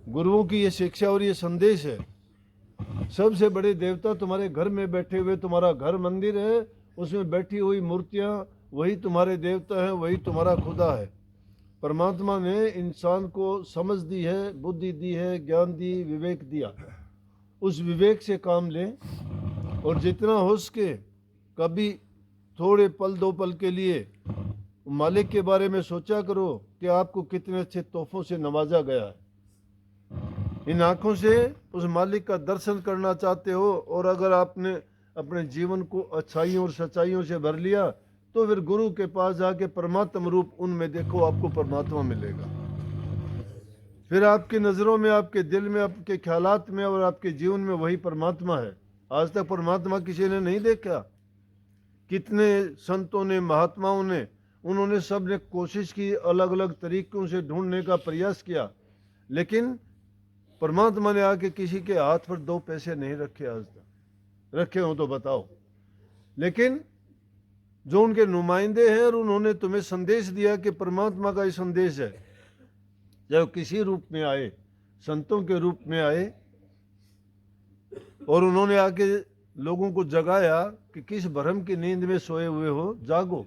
गुरुओं की ये शिक्षा और ये संदेश है। सबसे बड़े देवता तुम्हारे घर में बैठे हुए, तुम्हारा घर मंदिर है, उसमें बैठी हुई मूर्तियां वही तुम्हारे देवता हैं, वही तुम्हारा खुदा है। परमात्मा ने इंसान को समझ दी है, बुद्धि दी है, ज्ञान दी, विवेक दिया। उस विवेक से काम लें और जितना हो सके कभी थोड़े पल दो पल के लिए मालिक के बारे में सोचा करो कि आपको कितने अच्छे तोहफों से नवाजा गया है। इन आँखों से उस मालिक का दर्शन करना चाहते हो, और अगर आपने अपने जीवन को अच्छाइयों और सच्चाइयों से भर लिया तो फिर गुरु के पास जाके परमात्म रूप उनमें देखो, आपको परमात्मा मिलेगा। फिर आपकी नज़रों में, आपके दिल में, आपके ख्यालात में और आपके जीवन में वही परमात्मा है। आज तक परमात्मा किसी ने नहीं देखा। कितने संतों ने, महात्माओं ने, उन्होंने सब ने कोशिश की, अलग अलग तरीकों से ढूंढने का प्रयास किया, लेकिन परमात्मा ने आके किसी के हाथ पर 2 पैसे नहीं रखे। आज तक रखे हो तो बताओ। लेकिन जो उनके नुमाइंदे हैं और उन्होंने तुम्हें संदेश दिया कि परमात्मा का ही संदेश है, जब किसी रूप में आए, संतों के रूप में आए, और उन्होंने आके लोगों को जगाया कि किस भ्रम की नींद में सोए हुए हो, जागो।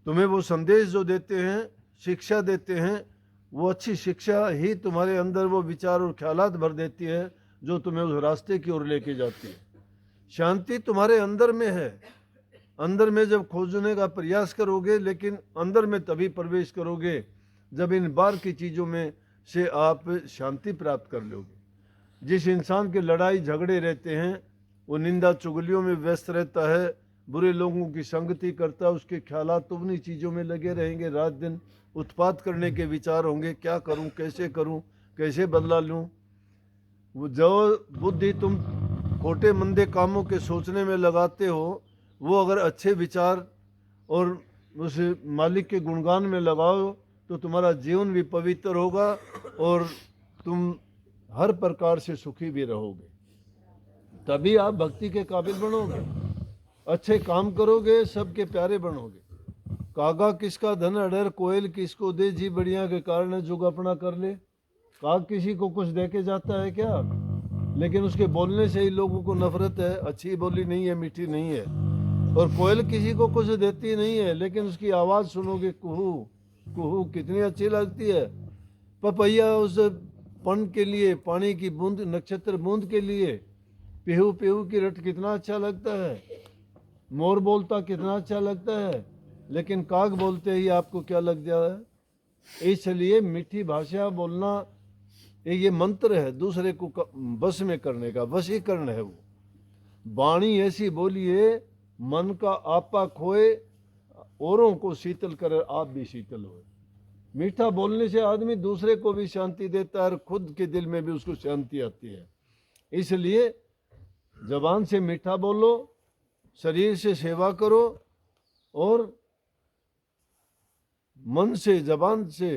तुम्हें वो संदेश जो देते हैं, शिक्षा देते हैं, वो अच्छी शिक्षा ही तुम्हारे अंदर वो विचार और ख्यालात भर देती है जो तुम्हें उस रास्ते की ओर लेके जाती है। शांति तुम्हारे अंदर में है। अंदर में जब खोजने का प्रयास करोगे, लेकिन अंदर में तभी प्रवेश करोगे जब इन बाहर की चीज़ों में से आप शांति प्राप्त कर लोगे। जिस इंसान के लड़ाई झगड़े रहते हैं, वो निंदा चुगलियों में व्यस्त रहता है, बुरे लोगों की संगति करता है, उसके ख्यालात तो उन्हीं चीज़ों में लगे रहेंगे। रात दिन उत्पात करने के विचार होंगे, क्या करूं, कैसे बदला लूं। वो जो बुद्धि तुम खोटे मंदे कामों के सोचने में लगाते हो, वो अगर अच्छे विचार और उस मालिक के गुणगान में लगाओ तो तुम्हारा जीवन भी पवित्र होगा और तुम हर प्रकार से सुखी भी रहोगे। तभी आप भक्ति के काबिल बनोगे, अच्छे काम करोगे, सबके प्यारे बनोगे। कागा किसका धन अडर, कोयल किसको दे, जी बढ़िया के कारण जुग अपना कर ले। काग किसी को कुछ दे के जाता है क्या? लेकिन उसके बोलने से ही लोगों को नफरत है, अच्छी बोली नहीं है, मीठी नहीं है। और कोयल किसी को कुछ देती नहीं है, लेकिन उसकी आवाज़ सुनोगे, कुहू कुहू, कितनी अच्छी लगती है। पपैया उस पन के लिए, पानी की बूंद, नक्षत्र बूंद के लिए, पीहू पीहू की रट कितना अच्छा लगता है। मोर बोलता कितना अच्छा लगता है, लेकिन काग बोलते ही आपको क्या लग जाए। इसलिए मीठी भाषा बोलना ये मंत्र है दूसरे को बस में करने का, वशीकरण है वो। वाणी ऐसी बोलिए मन का आपा खोए, औरों को शीतल करे, आप भी शीतल हो। मीठा बोलने से आदमी दूसरे को भी शांति देता है और खुद के दिल में भी उसको शांति आती है। इसलिए जबान से मीठा बोलो, शरीर से सेवा करो, और मन से, जबान से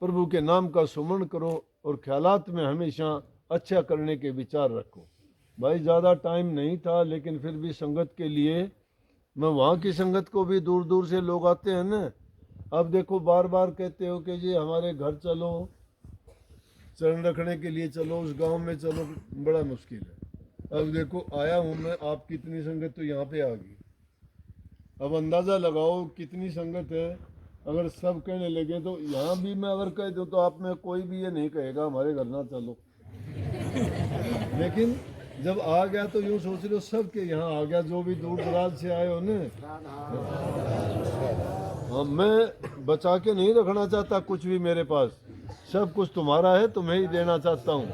प्रभु के नाम का सुमरण करो, और ख्यालात में हमेशा अच्छा करने के विचार रखो। भाई ज़्यादा टाइम नहीं था, लेकिन फिर भी संगत के लिए, मैं वहाँ की संगत को भी दूर दूर से लोग आते हैं ना। अब देखो बार बार कहते हो कि जी हमारे घर चलो, चरण रखने के लिए चलो, उस गांव में चलो, बड़ा मुश्किल है। अब देखो आया हूँ मैं, आप कितनी संगत तो यहाँ पे आ गई। अब अंदाज़ा लगाओ कितनी संगत है। अगर सब कहने लगे तो यहाँ भी मैं अगर कह दूँ तो आप में कोई भी ये नहीं कहेगा हमारे घर ना चलो। लेकिन जब आ गया तो यूँ सोच लो सब के यहाँ आ गया, जो भी दूर दराज से आए हो ना। हाँ, मैं बचा के नहीं रखना चाहता कुछ भी मेरे पास, सब कुछ तुम्हारा है, तुम्हें ही देना चाहता हूँ।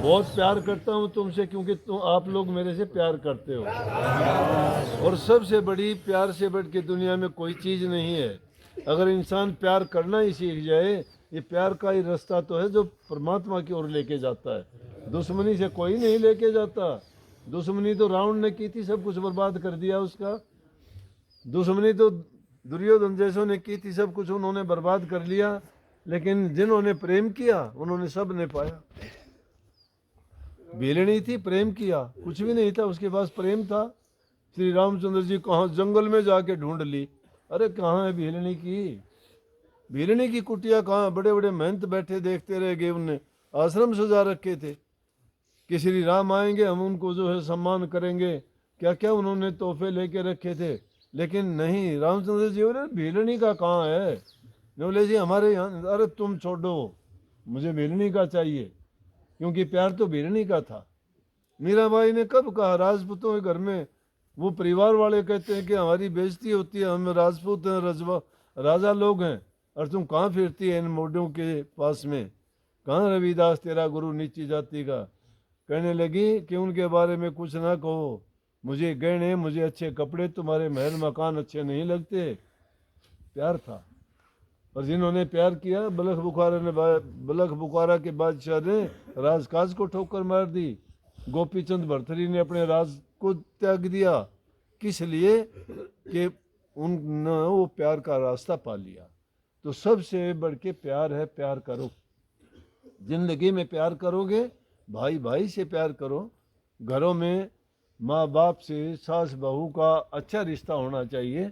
बहुत प्यार करता हूँ तुमसे, क्योंकि तुम, आप लोग मेरे से प्यार करते हो। और सबसे बड़ी, प्यार से बढ़ के दुनिया में कोई चीज़ नहीं है। अगर इंसान प्यार करना ही सीख जाए, ये प्यार का ही रास्ता तो है जो परमात्मा की ओर लेके जाता है। दुश्मनी से कोई नहीं लेके जाता। दुश्मनी तो रावण ने की थी, सब कुछ बर्बाद कर दिया उसका। दुश्मनी तो दुर्योधन जैसों ने की थी, सब कुछ उन्होंने बर्बाद कर लिया। लेकिन जिन्होंने प्रेम किया उन्होंने सब ने पाया। बेलनी थी, प्रेम किया, कुछ भी नहीं था उसके पास, प्रेम था। श्री रामचंद्र जी कहाँ, जंगल में जाके ढूंढ ली, अरे कहाँ है बेलनी की। भीलनी की कुटिया कहाँ, बड़े बड़े महंत बैठे देखते रह गए, उनने आश्रम सजा रखे थे कि श्री राम आएंगे हम उनको जो है सम्मान करेंगे, क्या क्या उन्होंने तोहफे लेके रखे थे। लेकिन नहीं, रामचंद्र जी बोले भीलनी का कहाँ है। बोले जी हमारे यहाँ, अरे तुम छोड़ो, मुझे भीलनी का चाहिए, क्योंकि प्यार तो भीलनी का था। मीराबाई ने कब कहा, राजपूतों के घर में वो परिवार वाले कहते हैं कि हमारी बेइज्जती होती है, हम राजपूत हैं, राजा लोग हैं, और तुम कहाँ फिरती है इन मोढ़ों के पास में, कहाँ रविदास तेरा गुरु नीची जाति का। कहने लगी कि उनके बारे में कुछ ना कहो, मुझे गहने, मुझे अच्छे कपड़े, तुम्हारे महल मकान अच्छे नहीं लगते। प्यार था। और जिन्होंने प्यार किया, बलख बुखारा के बादशाह ने राजकाज को ठोकर मार दी। गोपीचंद भरथरी ने अपने राज को त्याग दिया, किस लिए कि उन वो प्यार का रास्ता पा लिया। तो सबसे बढ़ के प्यार है, प्यार करो। जिंदगी में प्यार करोगे, भाई भाई से प्यार करो। घरों में माँ बाप से, सास बहू का अच्छा रिश्ता होना चाहिए।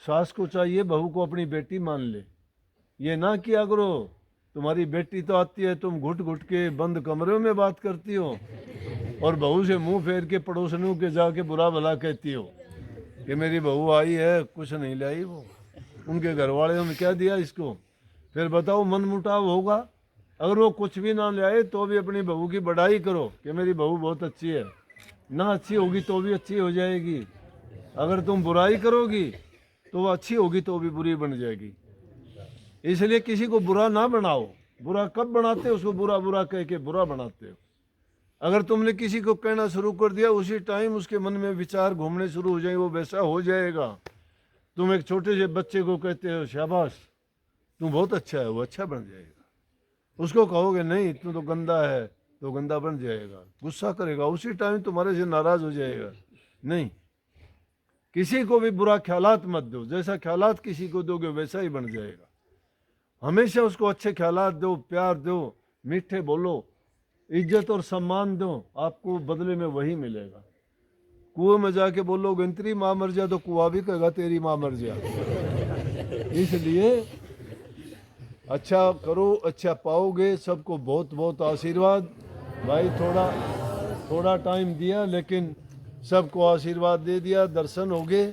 सास को चाहिए बहू को अपनी बेटी मान ले, ये ना किया करो तुम्हारी बेटी तो आती है, तुम घुट घुट के बंद कमरों में बात करती हो, और बहू से मुंह फेर के पड़ोसनों के जाके बुरा भला कहती हो कि मेरी बहू आई है, कुछ नहीं लाई वो, उनके घर वाले ने क्या दिया इसको। फिर बताओ मन मुटाव होगा। अगर वो कुछ भी ना ले आए तो भी अपनी बहू की बढ़ाई करो कि मेरी बहू बहुत अच्छी है, ना अच्छी होगी तो भी अच्छी हो जाएगी। अगर तुम बुराई करोगी तो वो अच्छी होगी तो भी बुरी बन जाएगी। इसलिए किसी को बुरा ना बनाओ। बुरा कब बनाते हो, उसको बुरा बुरा कह के बुरा बनाते हो। अगर तुमने किसी को कहना शुरू कर दिया, उसी टाइम उसके मन में विचार घूमने शुरू हो जाएंगे, वो वैसा हो जाएगा। तुम एक छोटे से बच्चे को कहते हो शाबाश तू बहुत अच्छा है, वो अच्छा बन जाएगा। उसको कहोगे नहीं तू तो गंदा है, तो गंदा बन जाएगा, गुस्सा करेगा, उसी टाइम तुम्हारे से नाराज हो जाएगा। नहीं, किसी को भी बुरा ख्यालात मत दो, जैसा ख्यालात किसी को दोगे वैसा ही बन जाएगा। हमेशा उसको अच्छे ख्यालात दो, प्यार दो, मीठे बोलो, इज्जत और सम्मान दो, आपको बदले में वही मिलेगा। कुएं में जाके बोलोगे तेरी माँ मर जा, तो कुआं भी कहेगा तेरी माँ मर जा। इसलिए अच्छा करो, अच्छा पाओगे। सबको बहुत बहुत आशीर्वाद। भाई थोड़ा टाइम दिया लेकिन सबको आशीर्वाद दे दिया, दर्शन हो गए।